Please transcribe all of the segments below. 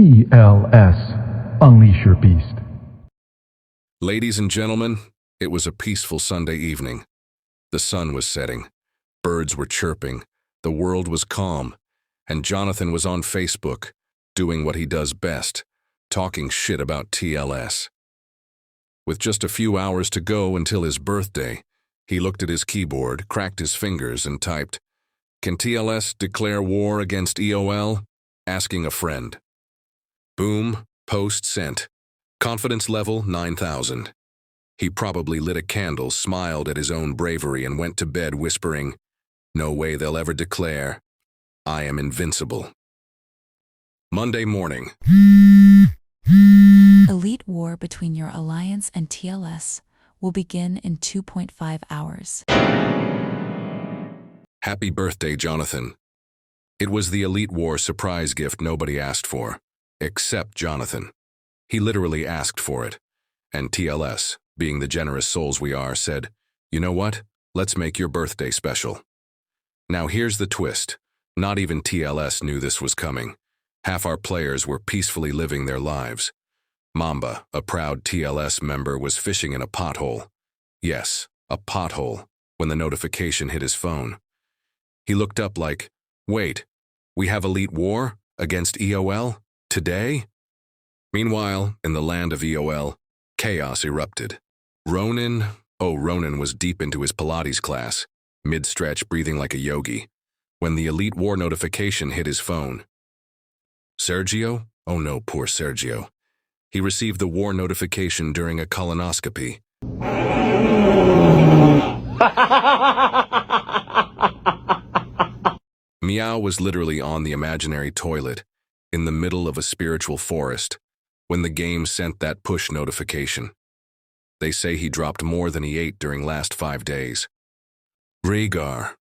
TLS, unleash your beast. Ladies and gentlemen, it was a peaceful Sunday evening. The sun was setting, birds were chirping, the world was calm, and Jonathan was on Facebook, doing what he does best, talking shit about TLS. With just a few hours to go until his birthday, he looked at his keyboard, cracked his fingers, and typed, "Can TLS declare war against EoL? Asking a friend." Boom, post sent. Confidence level 9,000. He probably lit a candle, smiled at his own bravery, and went to bed whispering, "No way they'll ever declare. I am invincible." Monday morning. Elite war between your alliance and TLS will begin in 2.5 hours. Happy birthday, Jonathan. It was the Elite War surprise gift nobody asked for, except Jonathan. He literally asked for it, and TLS, being the generous souls we are, said, "You know what? Let's make your birthday special." Now here's the twist. Not even TLS knew this was coming. Half our players were peacefully living their lives. Mamba, a proud TLS member, was fishing in a pothole. Yes, a pothole, when the notification hit his phone. He looked up like, "Wait, we have Elite War against EoL? Today?" Meanwhile, in the land of EoL, chaos erupted. Ronan was deep into his Pilates class, mid-stretch, breathing like a yogi, when the Elite War notification hit his phone. Sergio? Oh no, poor Sergio. He received the war notification during a colonoscopy. Meow was literally on the imaginary toilet, in the middle of a spiritual forest, when the game sent that push notification. They say he dropped more than he ate during last 5 days. Rhaegar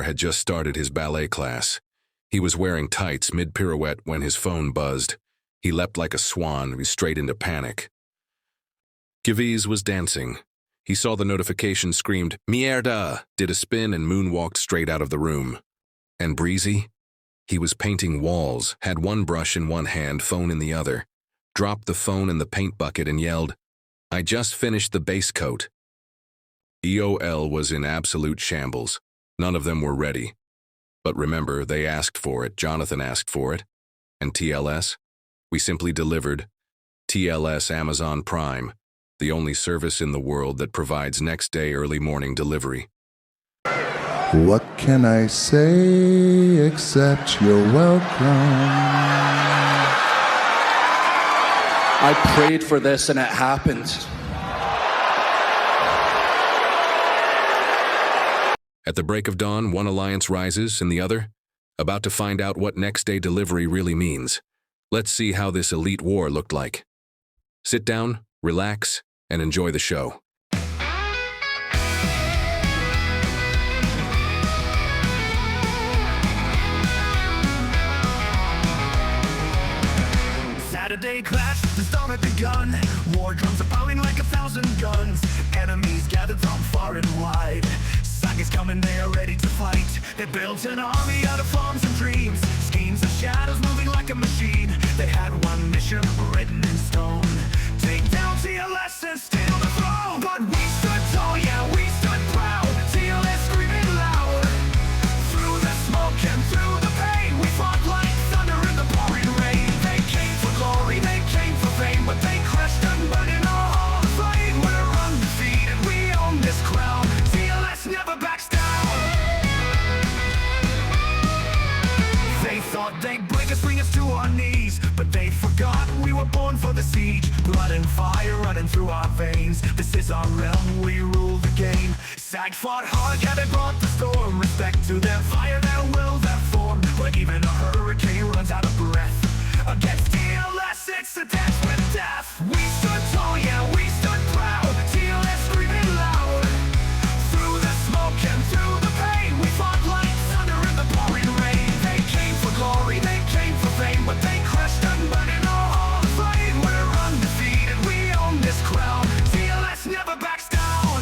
had just started his ballet class. He was wearing tights mid-pirouette when his phone buzzed. He leapt like a swan, straight into panic. Giviz was dancing. He saw the notification, screamed, "Mierda!" did a spin and moonwalked straight out of the room. And Breezy? He was painting walls, had one brush in one hand, phone in the other, dropped the phone in the paint bucket and yelled, "I just finished the base coat." EoL was in absolute shambles. None of them were ready. But remember, they asked for it, Jonathan asked for it. And TLS? We simply delivered. TLS Amazon Prime, the only service in the world that provides next-day early morning delivery. What can I say except you're welcome? I prayed for this and it happened. At the break of dawn, one alliance rises and the other, about to find out what next-day delivery really means. Let's see how this Elite War looked like. Sit down, relax, and enjoy the show. Saturday clash, the storm had begun. War drums are pounding like 1,000 guns. Enemies gathered from far and wide. Saga's coming, they are ready to fight. They built an army out of farms and dreams. Schemes of shadows moving like a machine. They had one mission written in stone: take down TLS and steal the throne. But we stood tall, yeah, we stood proud. TLS screaming loud. Through the smoke and through the pain, we fought like thunder in the pouring rain. They came for glory, they came for fame, but they crashed and burned in our hall of flame. We're undefeated, we own this crown. TLS never backs down. They thought they'd break us, bring us to our knees, but they forgot we were born for the siege. Blood and fire running through our veins. This is our realm, we rule the game. Sag fought hard, yeah, they brought the storm. Respect to their fire, their will, their form. But even a hurricane runs out of breath. Against TLS, it's a dance with death. We stood tall, yeah, we stood proud. TLS screaming loud. Through the smoke and through the pain, we fought like thunder in the pouring rain. They came for glory, they came for fame, but they crashed and burned in our hall of flame. We're undefeated, we own this crown. TLS never backs down.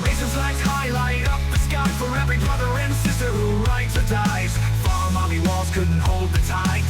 Razors lights highlight up the sky for every brother and sister who rides or dies. Farm army walls couldn't hold the tide.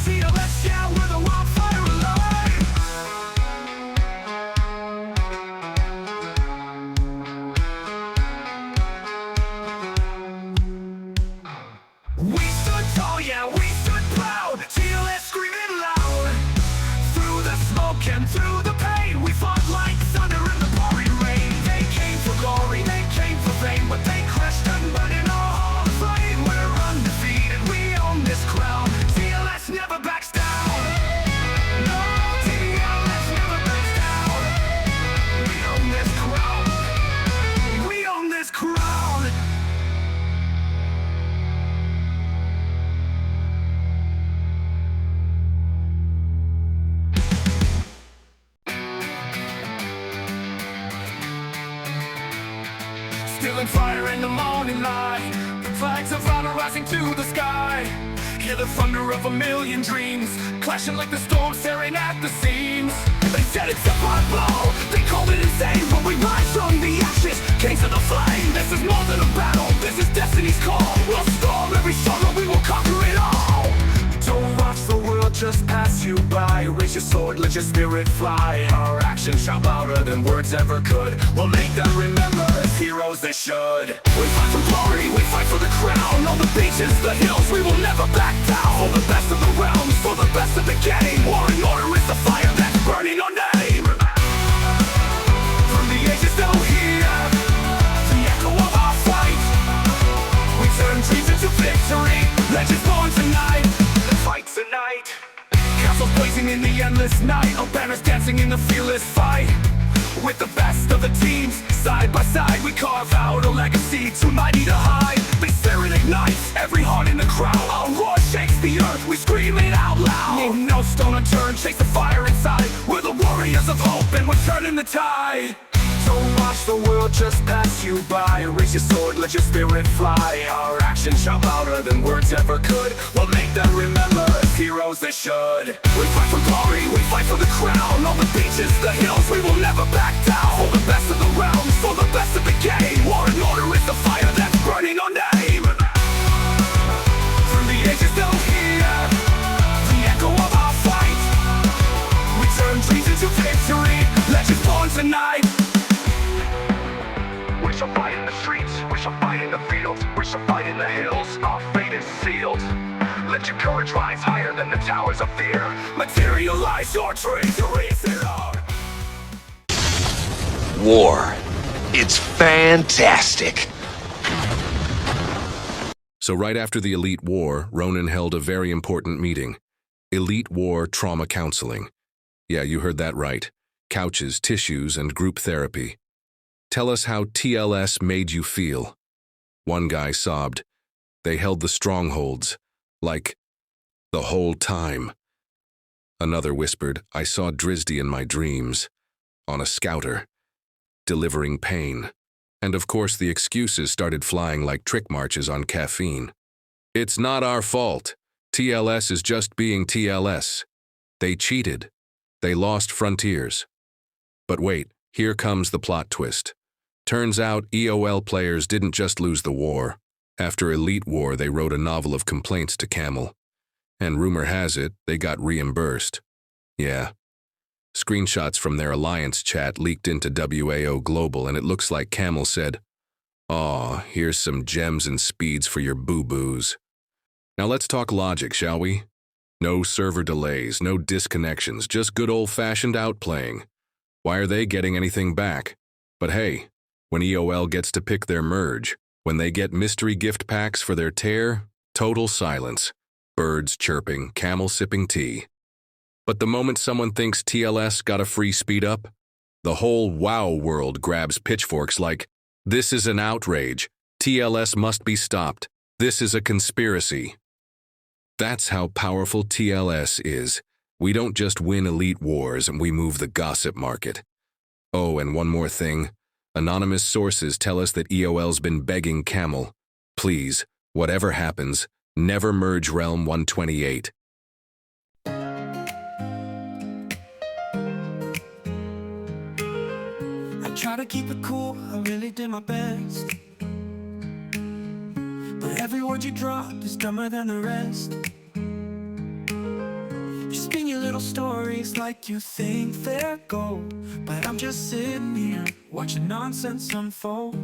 stealing fire in the morning light. Flags of honor rising to the sky. Hear the thunder of a million dreams, clashing like the storm staring at the seams. They said it's a blood blow, they called it insane, but we rise from the ashes, kings of the flame. This is more than a battle, this is destiny's call. We'll storm every struggle, we will conquer it all. Don't watch the world just pass you by. Raise your sword, let your spirit fly. Our actions shout louder than words ever could. We'll make them remember as heroes they should. We fight for glory, we fight for the crown. On the beaches, the hills, we will never back down. For the best of the realms, for the best of the game. War and order is the fire that's burning our name. From the ages still here, the echo of our fight. We turn dreams into victory, legends born tonight. Fight tonight. Castles blazing in the endless night. Our banners dancing in the fearless fight. With the best of the teams, side by side, we carve out a legacy too mighty to hide. They stare and ignites every heart in the crowd. Our roar shakes the earth, we scream it out loud. Leave no stone unturned, chase the fire inside. We're the warriors of hope and we're turning the tide. Don't watch the world just pass you by. Raise your sword, let your spirit fly. Our actions shout louder than words ever could. We'll make them remember as heroes they should. We fight for glory, we fight for the crown. On the beaches, the hills, we will never back down. For the best of the realms, for the best of the game. War and order is the fire that's burning our name. From the ages still here, the echo of our fight. We turn dreams into victory, legends born tonight. We shall fight in the streets, we shall fight in the fields, we shall fight in the hills. Our fate is sealed. Let your courage rise higher than the towers of fear. Materialize your dreams to raise it on. War. It's fantastic. So right after the Elite War, Ronan held a very important meeting. Elite War Trauma Counseling. Yeah, you heard that right. Couches, tissues, and group therapy. Tell us how TLS made you feel. One guy sobbed. They held the strongholds, like the whole time. Another whispered, I saw Drizzy in my dreams, on a scouter, delivering pain. And of course the excuses started flying like trick marches on caffeine. It's not our fault. TLS is just being TLS. They cheated. They lost frontiers. But wait, here comes the plot twist. Turns out EoL players didn't just lose the war. After Elite War, they wrote a novel of complaints to Camel. And rumor has it, they got reimbursed. Yeah. Screenshots from their alliance chat leaked into WAO Global, and it looks like Camel said, "Aw, here's some gems and speeds for your boo-boos." Now let's talk logic, shall we? No server delays, no disconnections, just good old-fashioned outplaying. Why are they getting anything back? But hey, when EoL gets to pick their merge, when they get mystery gift packs for their tear, total silence. Birds chirping, Camel sipping tea. But the moment someone thinks TLS got a free speed up, the whole WoW world grabs pitchforks like, this is an outrage, TLS must be stopped, this is a conspiracy. That's how powerful TLS is. We don't just win elite wars, and we move the gossip market. Oh, and one more thing. Anonymous sources tell us that EoL's been begging Camel, please, whatever happens, never merge Realm 128. I try to keep it cool, I really did my best. But every word you dropped is dumber than the rest. You spin your little stories like you think they're gold, but I'm just sitting here watching nonsense unfold.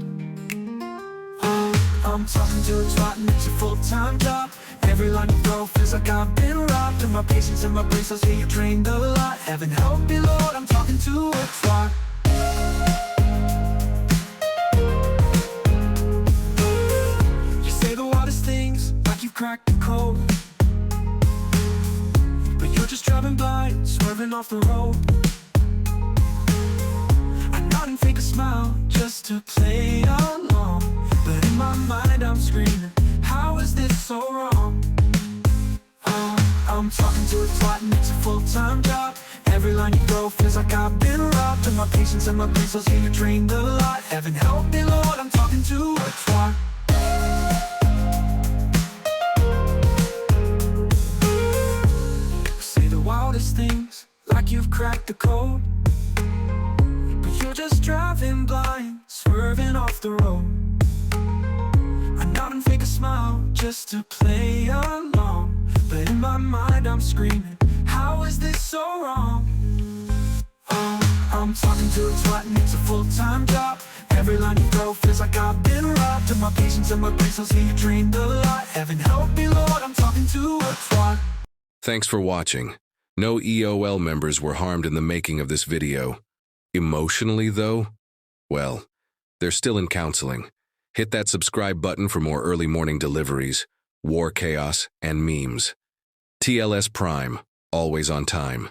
I'm talking to a twat and it's a full-time job. Every line you throw feels like I've been robbed. And my patience and my brains, I'll say you trained a lot. Heaven help me, Lord, I'm talking to a twat. You say the wildest things like you've cracked the code, but you're just driving blind, swerving off the road. I nod and fake a smile just to play along, but in my mind I'm screaming, how is this so wrong? I'm talking to a twat and it's a full-time job. Every line you throw feels like I've been robbed. And my patience and my brains, I'll say you trained a lot. Heaven help me, Lord, I'm talking to the code. But you're just driving blind, swerving off the road. I nod and fake a smile just to play along, but in my mind I'm screaming, how is this so wrong? Oh, I'm talking to a twat and it's a full-time job. Every line you throw feels like I've been robbed of my patience and my grace. I'll see you trained a lot. Heaven help me, Lord, I'm talking to a twat. Thanks for watching. No EoL members were harmed in the making of this video. Emotionally, though? Well, they're still in counseling. Hit that subscribe button for more early morning deliveries, war chaos, and memes. TLS Prime, always on time.